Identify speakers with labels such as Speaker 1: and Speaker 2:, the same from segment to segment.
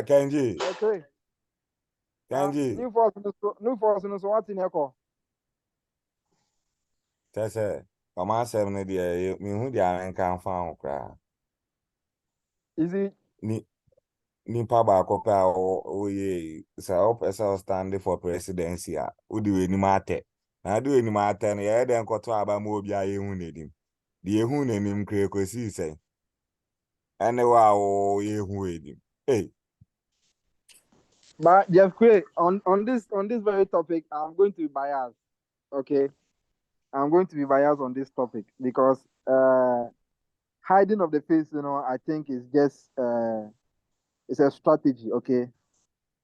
Speaker 1: Kenji.
Speaker 2: Okay.
Speaker 1: Kenji.
Speaker 2: New force no so what in echo.
Speaker 1: Tese. Come on, 7 day. Me who the I can found cry.
Speaker 2: Is it
Speaker 1: Nipa baako pɛ a ɔyɛ sɛ ɔpɛ sɛ ɔstand for presidency a wode w'anim atɛ na wode w'anim atɛ no yɛyɛ dɛn nkɔtɔ aba ma obi a yɛhu n'anim deɛ yɛhu n'anim kura kɔsii sɛ ɛne wo a yɛhu w'anim hey.
Speaker 2: But Jeff Quay, on this very topic, I'm going to be biased. Okay. I'm going to be biased on this topic because hiding of the face, I think is just it's a strategy, okay?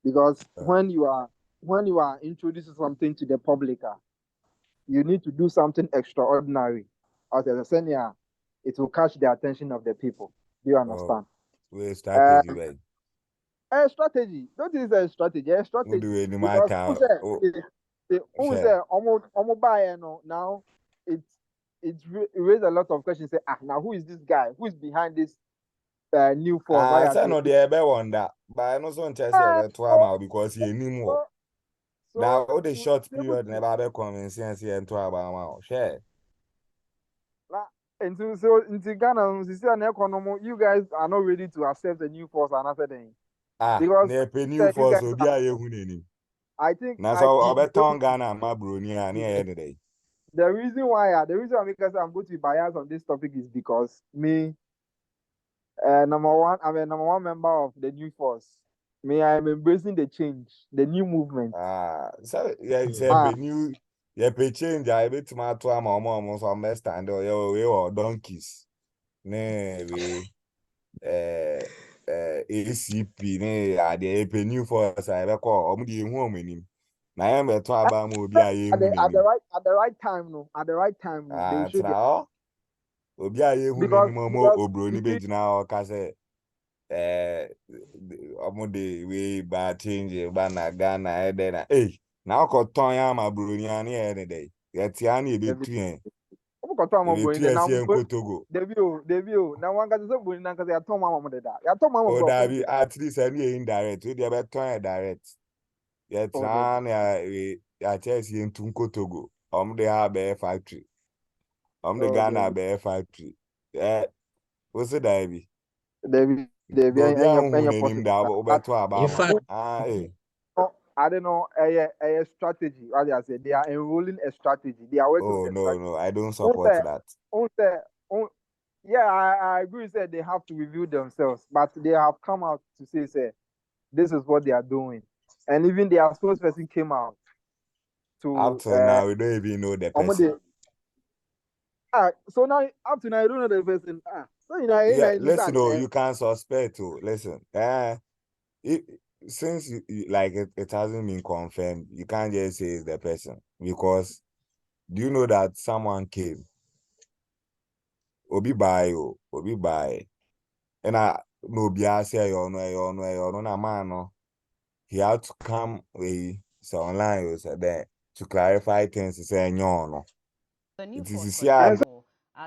Speaker 2: Because when you are introducing something to the public, you need to do something extraordinary. As I said, yeah, it will catch the attention of the people. Do you understand?
Speaker 1: Wait, strategy, right?
Speaker 2: A strategy. Don't use a strategy. A strategy.
Speaker 1: Because
Speaker 2: now it raised a lot of questions. Say, now who is this guy? Who is behind this new force?
Speaker 1: I said no, they ever wonder, but I know some tell say trauma because he knew more. Now all the short period never be convincing say into about share.
Speaker 2: Into Ghana, you guys are not ready to accept the new force another thing.
Speaker 1: Because the new force will be a hunini.
Speaker 2: I think
Speaker 1: now so I bet Ghana my brony and any day.
Speaker 2: The reason why I'm going to be biased on this topic is because me, number one, I'm a number one member of the new force. Me, I'm embracing the change, the new movement.
Speaker 1: So yeah, it's a new. Yeah, pay change. I bet my two mom so I'm stand or donkeys. Ne we ACP ne the new force I recall the home in him. Na I am a to about be
Speaker 2: at the right time, no. At the right time, no. They should
Speaker 1: now. Obi a ye hu ni mo obroni be gina o ka se omude we ba change ba na Ghana e de na na ko ton ya ma broni ani e de dey yet ya na e be tu en
Speaker 2: o ko ton ma broni na
Speaker 1: mo Togo
Speaker 2: Devio na wan ka se broni na ka se ya ton ma mo de da ya ton ma mo
Speaker 1: bro da bi at least any indirect we dey be ton direct yet na ya Chelsea en tun ko Togo omude ha be factory omude Ghana be factory what's it Davy?
Speaker 2: David, I don't know a strategy. As I said, they are enrolling a strategy. They are working with a strategy.
Speaker 1: No, I don't support that.
Speaker 2: Yeah, I agree. Said they have to review themselves, but they have come out to say, this is what they are doing, and even their spokesperson came out to.
Speaker 1: Up to now, we don't even know the person.
Speaker 2: So now up to now, you don't know the person. So
Speaker 1: listen, you can't suspect. Listen, since it hasn't been confirmed, you can't just say it's the person because do you know that someone came? Obi buy, and I no be say you know na man no. He had to come so online so that to clarify things. He said no.
Speaker 3: The new force,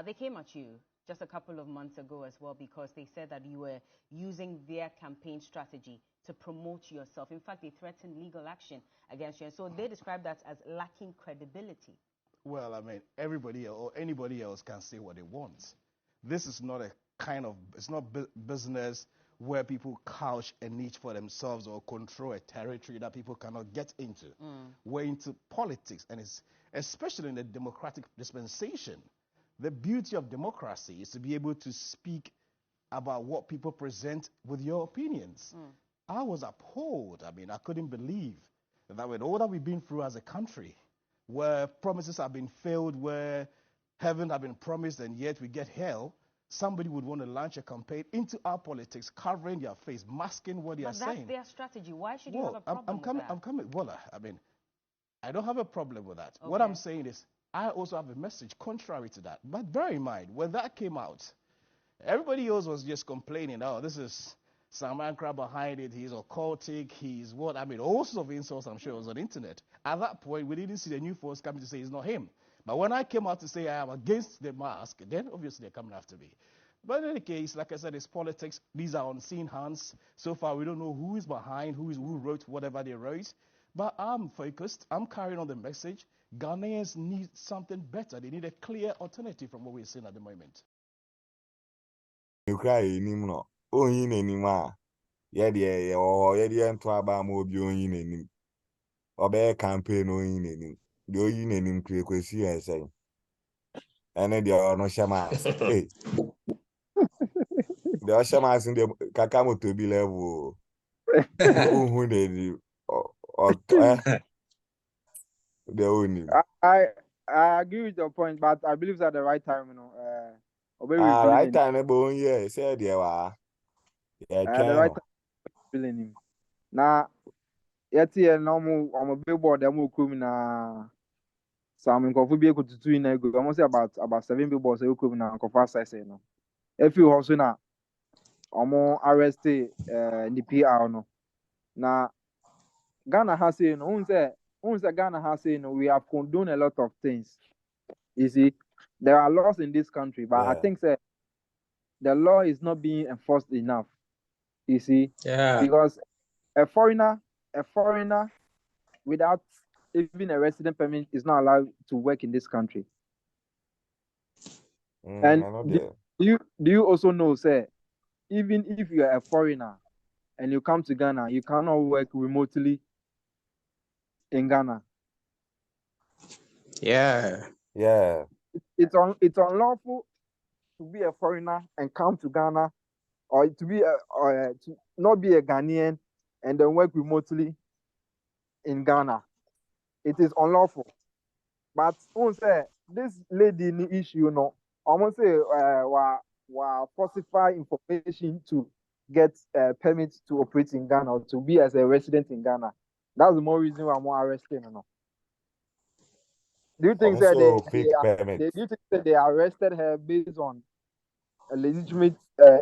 Speaker 3: they came at you just a couple of months ago as well because they said that you were using their campaign strategy to promote yourself. In fact, they threatened legal action against you. And so they described that as lacking credibility.
Speaker 4: Well, I mean, everybody or anybody else can say what they want. This is not it's not business where people couch a niche for themselves or control a territory that people cannot get into. We're into politics, and it's especially in the democratic dispensation. The beauty of democracy is to be able to speak about what people present with your opinions. I was appalled. I mean, I couldn't believe that with all that we've been through as a country, where promises have been failed, where heaven have been promised, and yet we get hell, somebody would want to launch a campaign into our politics, covering their face, masking what they are saying.
Speaker 3: But that's their strategy. Why should you have a problem with that?
Speaker 4: I'm coming. Well, I mean, I don't have a problem with that. Okay. What I'm saying is, I also have a message contrary to that. But bear in mind, when that came out, everybody else was just complaining, oh, this is some anchor behind it, he's occultic, he's what? I mean, all sorts of insults, I'm sure, was on the internet. At that point, we didn't see the new force coming to say it's not him. But when I came out to say I am against the mask, then obviously they're coming after me. But in any case, like I said, it's politics. These are unseen hands. So far, we don't know who is behind, who wrote whatever they wrote. But I'm focused. I'm carrying on the message. Ghanaians need something better. They need a clear alternative from what we're seeing at the moment.
Speaker 1: You cry him no. Oh, in anymore. Yeah, or yeah, and to about more in him. Or bear campaign or in him. The in him quick, see, I say. And then there are no shamas. Hey, there are shamas in the Kakamo to be level. Who they do? Or, the only.
Speaker 2: I agree with your point, but I believe at the right time, Obey revealing
Speaker 1: Right
Speaker 2: him.
Speaker 1: time, yeah, said, yeah,
Speaker 2: The right time revealing him. Now, yet here, no on a billboard, I'm coming na some coffee be able to do in a good. Almost about 7 billboards, you come na coffee size, no. If you also now, more arrested, the PR, no. Now, Ghana has say, no, unse Ghana has say, no, we have condoned a lot of things. You see, there are laws in this country, but I
Speaker 1: Yeah.
Speaker 2: think say, the law is not being enforced enough. You see,
Speaker 5: Yeah.
Speaker 2: because a foreigner without even a resident permit is not allowed to work in this country. And
Speaker 1: I know
Speaker 2: do
Speaker 1: that.
Speaker 2: you also know, sir, even if you are a foreigner and you come to Ghana, you cannot work remotely in Ghana.
Speaker 5: Yeah.
Speaker 1: Yeah.
Speaker 2: It's unlawful to be a foreigner and come to Ghana, or to not be a Ghanaian and then work remotely in Ghana. It is unlawful. But say this lady ni issue no, almost say falsify information to get permits to operate in Ghana or to be as a resident in Ghana. That's the more reason why I'm more arresting. No. Do you think that
Speaker 1: Also fake permit.
Speaker 2: do you think that they arrested her based on a legitimate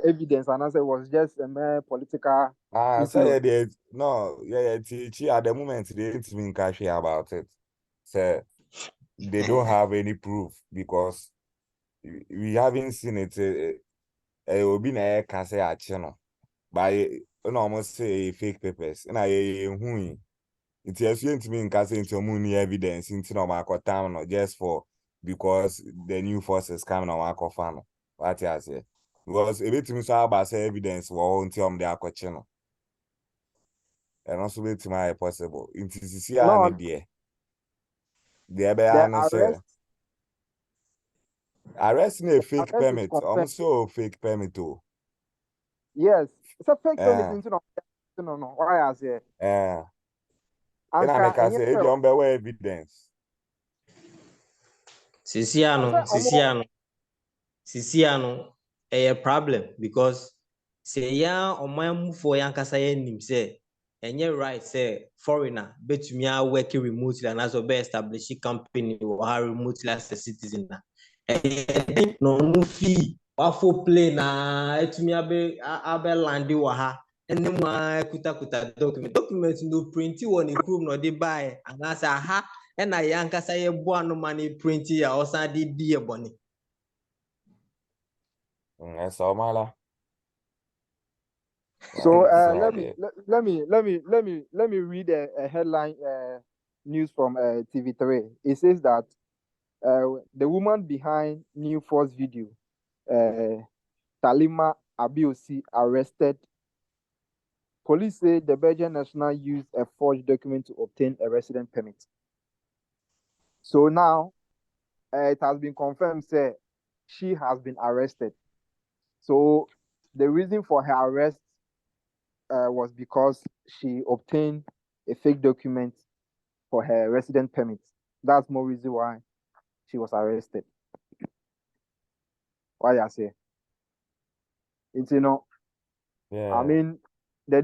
Speaker 2: evidence and answer was just a mere political
Speaker 1: Say
Speaker 2: influence?
Speaker 1: yeah, no, yeah, at the moment they didn't even cash about it. So they don't have any proof because we haven't seen it. Will be na can say a channel. By almost say fake papers. And I it's assumed to me in case into money evidence into no market town or just for because the new forces coming on market fan. What I say? Because a bit to me so about say evidence or until the aqua and also bit my possible. It is here
Speaker 2: No,
Speaker 1: and there. The
Speaker 2: the
Speaker 1: no say arresting a fake
Speaker 2: arrest is
Speaker 1: permit.
Speaker 2: confirmed.
Speaker 1: Also fake permit too.
Speaker 2: Yes, it's a fake permit
Speaker 1: Eh,
Speaker 2: into no. Why I say?
Speaker 1: eh. And I make
Speaker 2: Anka
Speaker 1: I
Speaker 2: and yes,
Speaker 1: say if you on evidence.
Speaker 5: Sisiano, a problem because say ya omamufoɔ yankasa yɛ nim sɛ ɛnyɛ right sɛ foreigner betumi a work remotely and also be establish company wɔ ha remotely as a citizen na ɛyɛ no ɔmo fee wafo plane na etumi abe landi wɔ ha ɛne mu a kutakuta document no printi wɔ ne kurom na ɔde buy anaasɛ aha ɛna yankasa yɛ bo anoma ne printi a ɔsan de di yɛ bɔne.
Speaker 1: That's all my la.
Speaker 2: So let me read a headline news from TV3. It says that the woman behind New Force video, Talima Abiosi, arrested. Police say the Belgian national used a forged document to obtain a resident permit. So now it has been confirmed that she has been arrested. So the reason for her arrest was because she obtained a fake document for her resident permit. That's more reason why she was arrested. Why I say? It's
Speaker 1: Yeah.
Speaker 2: I mean, I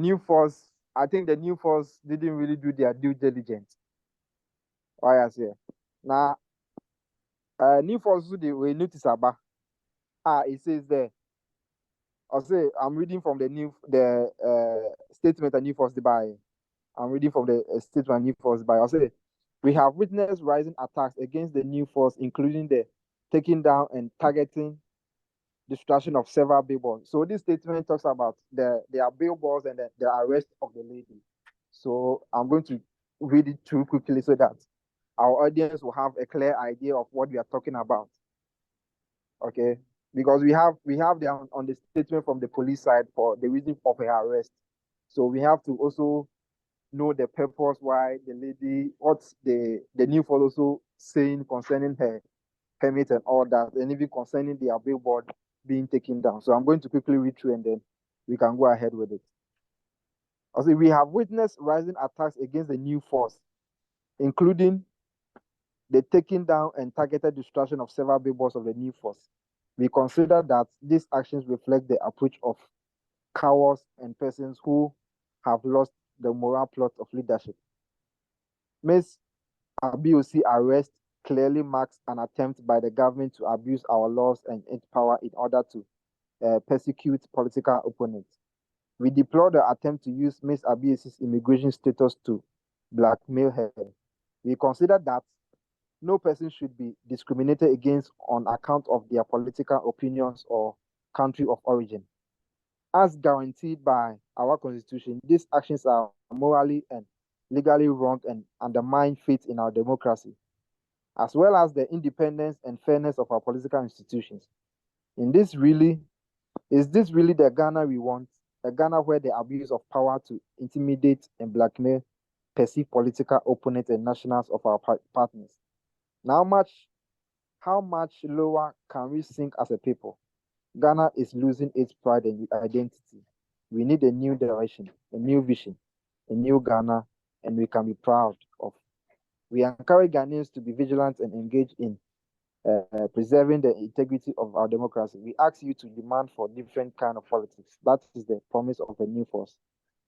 Speaker 2: think the new force didn't really do their due diligence. Why I say? Now, new force we notice about. It says there. I'll say I'm reading from the statement that new force by. I'm reading from the statement new force by. I'll say we have witnessed rising attacks against the new force, including the taking down and targeting destruction of several billboards. So this statement talks about their billboards and the arrest of the lady. So I'm going to read it through quickly so that our audience will have a clear idea of what we are talking about. Okay, because we have on the statement from the police side for the reason of her arrest. So we have to also know the purpose why the lady, what's the new for also saying concerning her permit and all that, and even concerning their billboard being taken down. So I'm going to quickly read through and then we can go ahead with it. Also, we have witnessed rising attacks against the new force, including the taking down and targeted destruction of several billboards of the new force. We consider that these actions reflect the approach of cowards and persons who have lost the moral plot of leadership. Ms. Abiosi arrest clearly marks an attempt by the government to abuse our laws and its power in order to persecute political opponents. We deplore the attempt to use Ms. Abiosi's immigration status to blackmail her. We consider that no person should be discriminated against on account of their political opinions or country of origin. As guaranteed by our constitution, these actions are morally and legally wrong and undermine faith in our democracy, as well as the independence and fairness of our political institutions. Is this really the Ghana we want? A Ghana where the abuse of power to intimidate and blackmail perceived political opponents and nationals of our partners. Now, how much lower can we sink as a people? Ghana is losing its pride and identity. We need a new direction, a new vision, a new Ghana, and we can be proud of. We encourage Ghanaians to be vigilant and engage in preserving the integrity of our democracy. We ask you to demand for different kind of politics. That is the promise of a new force.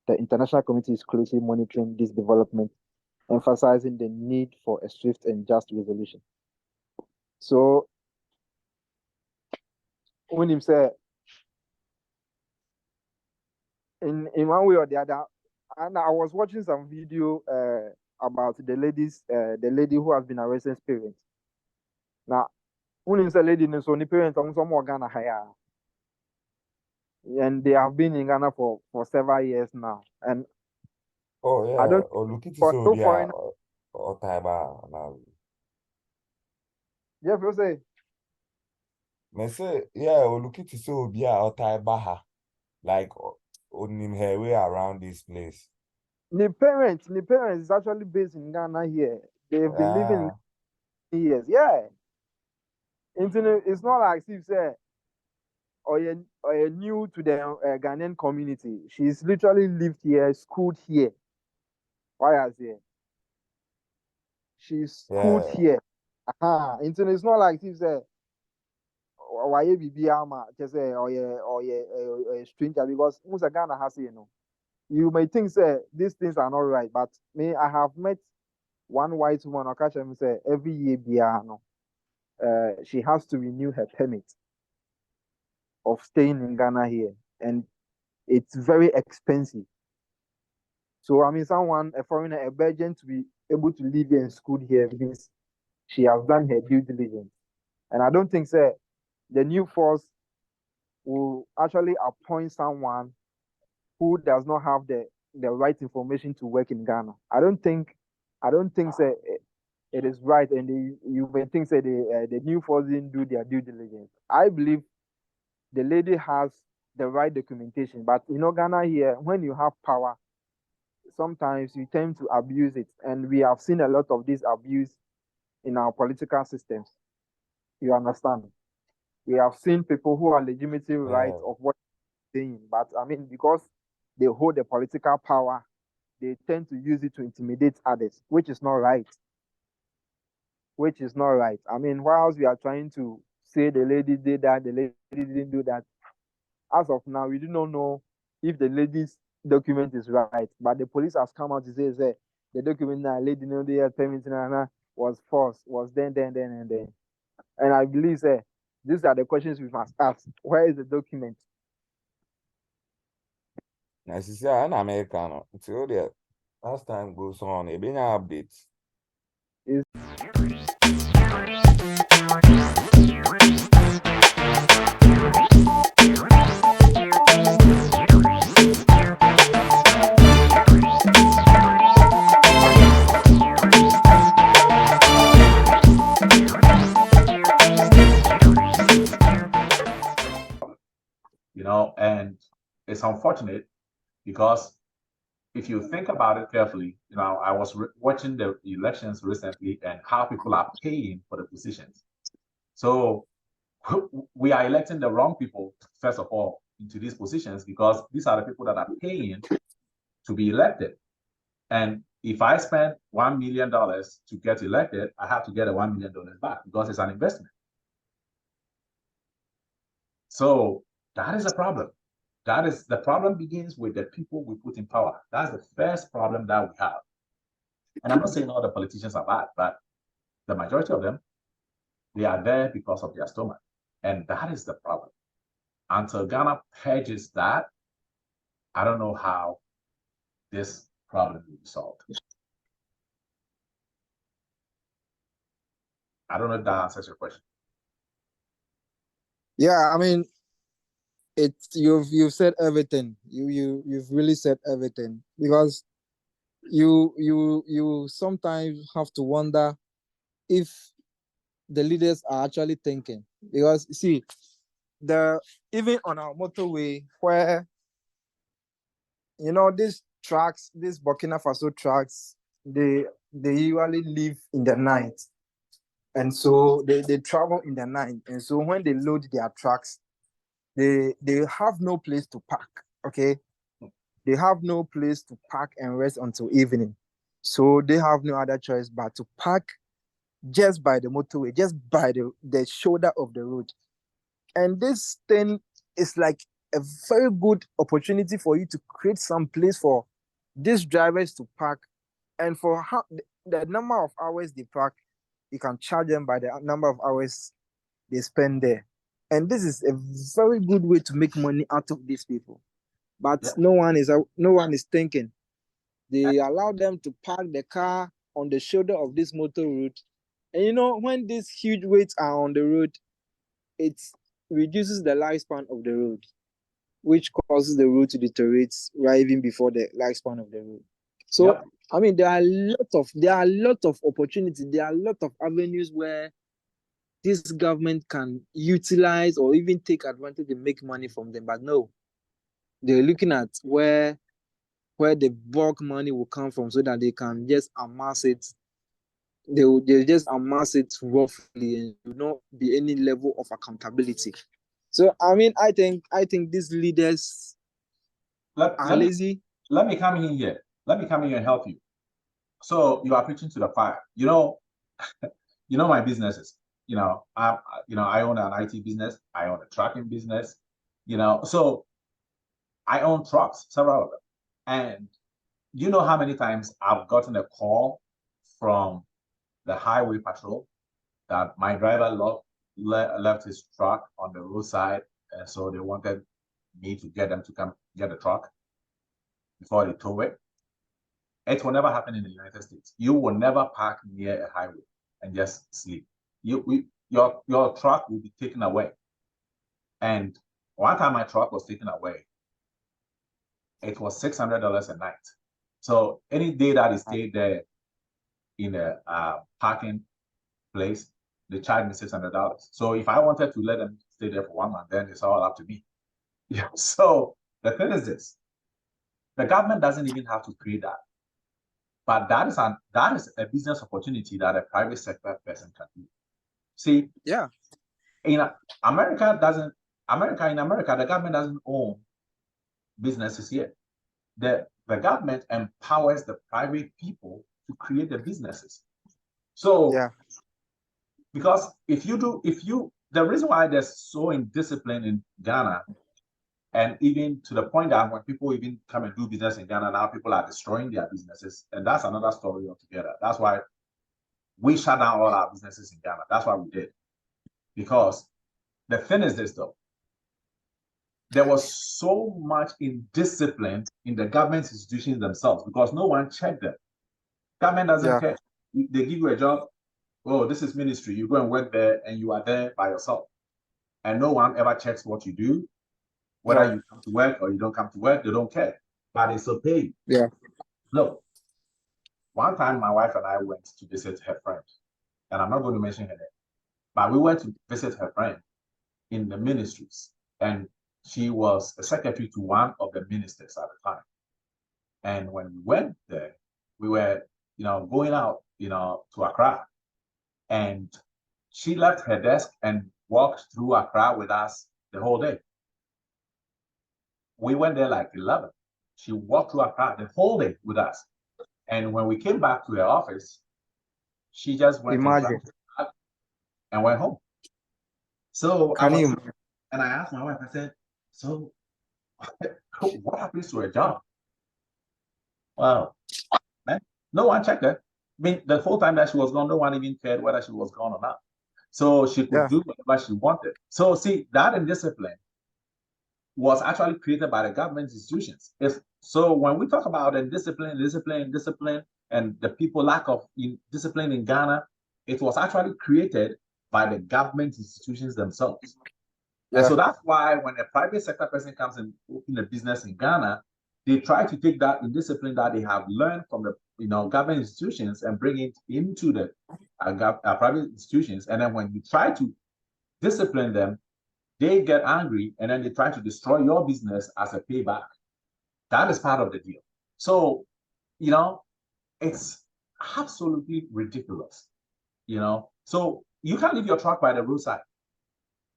Speaker 2: The international community is closely monitoring this development, emphasizing the need for a swift and just resolution. So, when him say, in one way or the other, and I was watching some video about the lady who has been arrested parents. Now, when him say lady, so the parents on some more Ghana higher, and they have been in Ghana for several years now, and
Speaker 1: Oh yeah,
Speaker 2: I don't
Speaker 1: or look at
Speaker 2: for
Speaker 1: so
Speaker 2: no
Speaker 1: yeah,
Speaker 2: foreign.
Speaker 1: or Taiba now.
Speaker 2: Yeah, you say.
Speaker 1: Me say yeah, or look at so yeah, or Taiba like on him her way around this place.
Speaker 2: The parents is actually based in Ghana here. They've been living in years. Yeah. It's not like Steve said, or you're new to the Ghanaian community. She's literally lived here, schooled here. Why is here? She's schooled here. It's not like Steve said, why you be ama just say or a stranger, because most of Ghana has you may think say these things are not right, but me, I have met one white woman. I catch him say every year biano, she has to renew her permit of staying in Ghana here, and it's very expensive. So I mean, a foreigner, a Belgian, to be able to live here and school here means she has done her due diligence. And I don't think say the new force will actually appoint someone who does not have the right information to work in Ghana. I don't think say it is right, and you may think say the new force didn't do their due diligence. I believe the lady has the right documentation, but Ghana here, when you have power, sometimes you tend to abuse it, and we have seen a lot of this abuse in our political systems. You understand? We have seen people who are legitimately right of what they're saying, but I mean, because they hold the political power, they tend to use it to intimidate others, which is not right. I mean, whilst we are trying to say the lady did that, the lady didn't do that, as of now, we do not know if the lady's document is right. But the police has come out to say the document now, lady no they had permit was false, was then. And I believe these are the questions we must ask. Where is the document?
Speaker 1: As you say, an American until the as time goes on, it being updates.
Speaker 2: Is
Speaker 6: and it's unfortunate because if you think about it carefully, I was watching the elections recently and how people are paying for the positions. So we are electing the wrong people, first of all, into these positions because these are the people that are paying to be elected. And if I spend $1 million to get elected, I have to get a $1 million back because it's an investment. So that is a problem. The problem begins with the people we put in power. That's the first problem that we have. And I'm not saying all the politicians are bad, but the majority of them, they are there because of their stomach. And that is the problem. Until Ghana purges that, I don't know how this problem will be solved. I don't know if that answers your question.
Speaker 2: Yeah, I mean, you've said everything. You've really said everything because you sometimes have to wonder if the leaders are actually thinking, because see, even on our motorway where these trucks, these Burkina Faso trucks, they usually leave in the night, and so they travel in the night, and so when they load their trucks, they have no place to park. Okay, they have no place to park and rest until evening, so they have no other choice but to park just by the motorway, just by the shoulder of the road. And this thing is like a very good opportunity for you to create some place for these drivers to park, and for how the number of hours they park, you can charge them by the number of hours they spend there. And this is a very good way to make money out of these people. But
Speaker 6: Yeah.
Speaker 2: no one is thinking. They allow them to park the car on the shoulder of this motor road. And when these huge weights are on the road, it reduces the lifespan of the road, which causes the road to deteriorate right even before the lifespan of the road. So,
Speaker 6: Yep.
Speaker 2: I mean, there are a lot of opportunities. There are a lot of avenues where this government can utilize or even take advantage and make money from them. But no, they're looking at where the bulk money will come from so that they can just amass it. They'll just amass it roughly and not be any level of accountability. So I mean, I think these leaders are lazy.
Speaker 6: Let me come in here. Let me come in here and help you. So you are preaching to the choir. My businesses. I own an IT business. I own a trucking business. So I own trucks, several of them. And you know how many times I've gotten a call from the highway patrol that my driver left his truck on the roadside, and so they wanted me to get them to come get the truck before they tow it. It will never happen in the United States. You will never park near a highway and just sleep. Your truck will be taken away. And one time my truck was taken away, it was $600 a night. So any day that it stayed there in a parking place, they charge me $600. So if I wanted to let them stay there for 1 month, then it's all up to me. Yeah. So the thing is this: the government doesn't even have to create that, but that is a business opportunity that a private sector person can do. See,
Speaker 2: Yeah,
Speaker 6: in America, the government doesn't own businesses here. The government empowers the private people to create the businesses. So,
Speaker 2: yeah,
Speaker 6: because the reason why there's so indiscipline in Ghana, and even to the point that when people even come and do business in Ghana, now people are destroying their businesses, and that's another story altogether. That's why we shut down all our businesses in Ghana. That's why we did. Because the thing is this, though, there was so much indiscipline in the government institutions themselves because no one checked them. Government doesn't care. They give you a job. Oh, this is ministry. You go and work there, and you are there by yourself. And no one ever checks what you do, whether you come to work or you don't come to work. They don't care. But they still pay you.
Speaker 2: Yeah.
Speaker 6: Look, one time my wife and I went to visit her friend, and I'm not going to mention her name, but we went to visit her friend in the ministries, and She was a secretary to one of the ministers at the time. And when we went there, we were, going out, to Accra. And she left her desk and walked through Accra with us the whole day. We went there like 11. She walked through Accra the whole day with us. And when we came back to her office, she just went and went home. So I asked my wife, I said, so what happens to her job? Well, man, no one checked her. I mean, the whole time that she was gone, no one even cared whether she was gone or not. So she could do whatever she wanted. So see, that indiscipline was actually created by the government institutions. So when we talk about discipline, and the people lack of discipline in Ghana, it was actually created by the government institutions themselves. Yeah. And so that's why when a private sector person comes and open a business in Ghana, they try to take that indiscipline that they have learned from the government institutions and bring it into the private institutions. And then when you try to discipline them, they get angry and then they try to destroy your business as a payback. That is part of the deal. So, it's absolutely ridiculous. So you can't leave your truck by the roadside.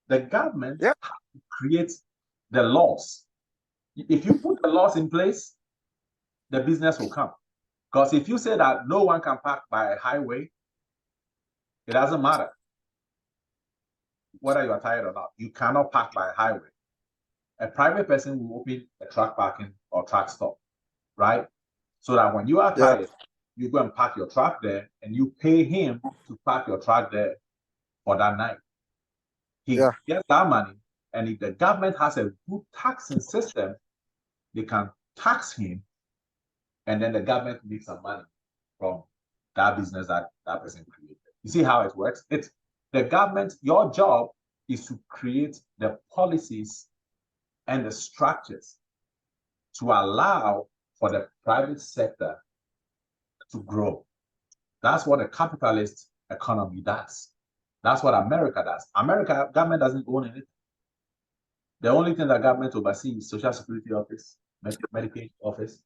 Speaker 6: The government creates the laws. If you put the laws in place, the business will come. Because if you say that no one can park by a highway, it doesn't matter whether you are tired or not. You cannot park by a highway. A private person will open a truck parking or truck stop, right? So that when you are tired, you go and park your truck there and you pay him to park your truck there for that night. He gets that money, and if the government has a good taxing system, they can tax him, and then the government makes some money from that business that person created. You see how it works? It's the government, your job is to create the policies and the structures to allow for the private sector to grow. That's what a capitalist economy does. That's what America does. America, government doesn't own anything. The only thing that government oversees is Social Security office, Medicaid office,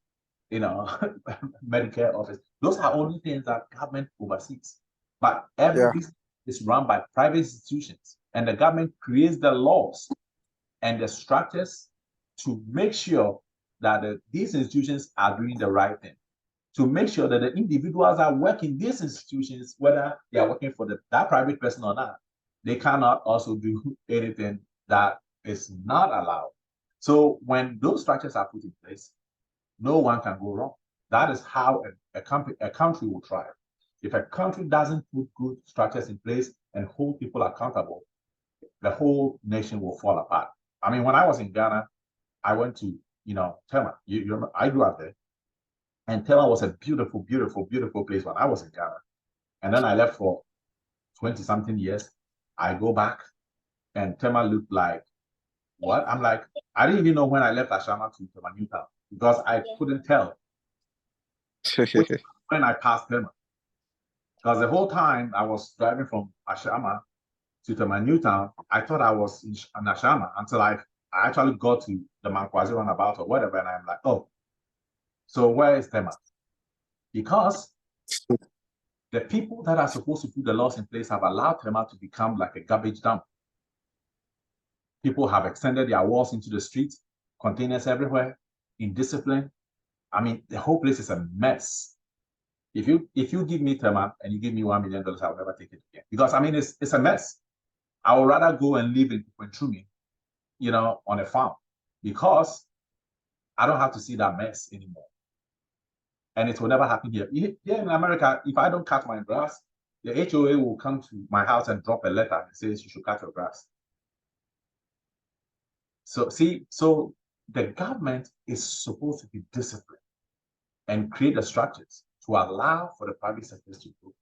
Speaker 6: Medicare office. Those are only things that government oversees. But every business is run by private institutions, and the government creates the laws and the structures to make sure that these institutions are doing the right thing, to make sure that the individuals that work in these institutions, whether they are working for that private person or not, they cannot also do anything that is not allowed. So when those structures are put in place, no one can go wrong. That is how a country will thrive. If a country doesn't put good structures in place and hold people accountable, the whole nation will fall apart. I mean, when I was in Ghana, I went to, Tema. I grew up there. And Tema was a beautiful, beautiful, beautiful place when I was in Ghana. And then I left for 20-something years. I go back, and Tema looked like, what? I'm like, I didn't even know when I left Ashama to Tema Newtown because I couldn't tell when I passed Tema. Because the whole time I was driving from Ashama to Tema Newtown, I thought I was in Ashama until I actually got to the Mankwazi roundabout or whatever, and I'm like, oh, so where is Tema? Because the people that are supposed to put the laws in place have allowed Tema to become like a garbage dump. People have extended their walls into the streets, containers everywhere, indiscipline. I mean, the whole place is a mess. If you give me Tema and you give me $1 million, I'll never take it again. Because, I mean, it's a mess. I would rather go and live in Quentrumi, on a farm, because I don't have to see that mess anymore. And it will never happen here. Here in America, if I don't cut my grass, the HOA will come to my house and drop a letter and says you should cut your grass. So the government is supposed to be disciplined and create the structures to allow for the private sector to grow.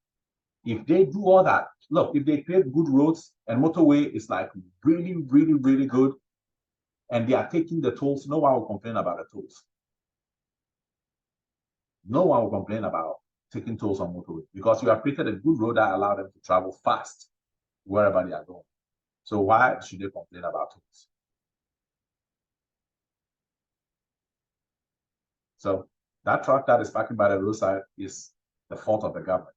Speaker 6: If they do all that, look, if they create good roads and motorway is like really, really, really good, and they are taking the tolls, no one will complain about the tolls. No one will complain about taking tolls on motorway because you have created a good road that allows them to travel fast wherever they are going. So why should they complain about tolls? So that truck that is parking by the roadside is the fault of the government.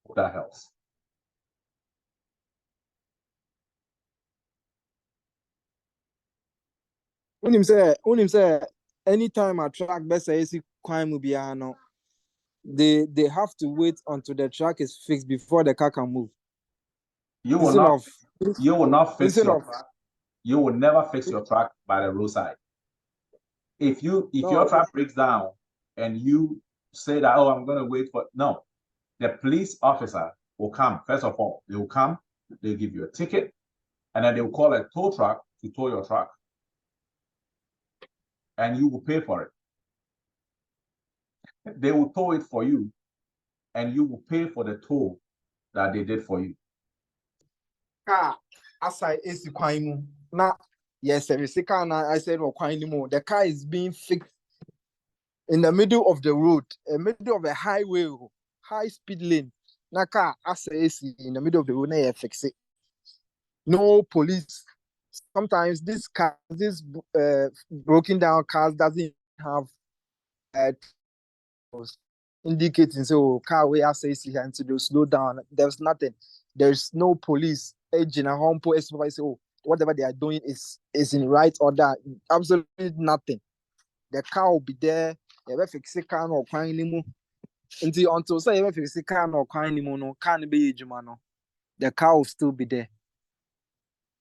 Speaker 6: Hope that helps.
Speaker 2: When him say anytime a track best say crime will be they have to wait until the track is fixed before the car can move.
Speaker 6: You will not fix your truck. You will never fix your truck by the roadside. If your truck breaks down and you say that, oh, I'm gonna wait for the police officer will come. First of all, they will come, they'll give you a ticket, and then they will call a tow truck to tow your truck. And you will pay for it. They will tow it for you, and you will pay for the tow that they did for you.
Speaker 2: Aside is the now, yes, I said, the car is being fixed in the middle of the road, in the middle of a highway, high speed lane. Now, car in the middle of the road, now fix it. No police. Sometimes this broken down cars doesn't have indicating so car way access here and to slow down. There's nothing. There's no police agent a home police supervisor. Oh, whatever they are doing is in right order. Absolutely nothing. The car will be there. You ever fix a car or crying anymore until say you ever fix a car or crying anymore. No can't be no. The car will still be there,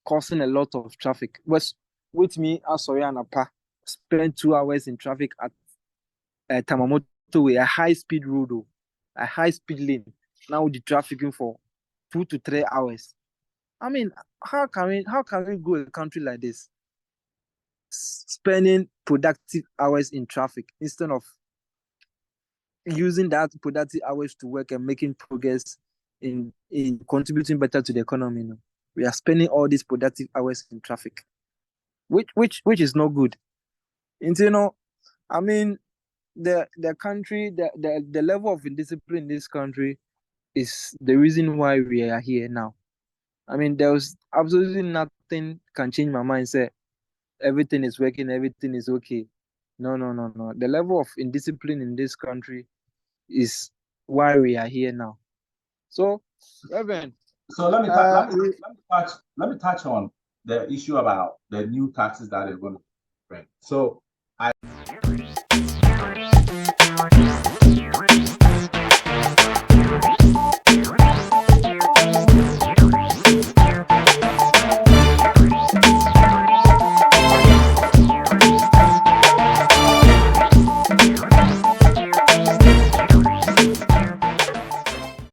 Speaker 2: causing a lot of traffic. Was with me, I saw Yanapa spend 2 hours in traffic at Tamamoto way, a high speed road, a high speed lane. Now the trafficking for 2 to 3 hours. I mean, how can we go a country like this, spending productive hours in traffic instead of using that productive hours to work and making progress in contributing better to the economy? No? We are spending all these productive hours in traffic, which is not good. And I mean, the country, the level of indiscipline in this country is the reason why we are here now. I mean, there was absolutely nothing can change my mind. Say everything is working, everything is okay. No. The level of indiscipline in this country is why we are here now. So, Reverend.
Speaker 6: So let me touch on the issue about the new taxes that they're going to bring. So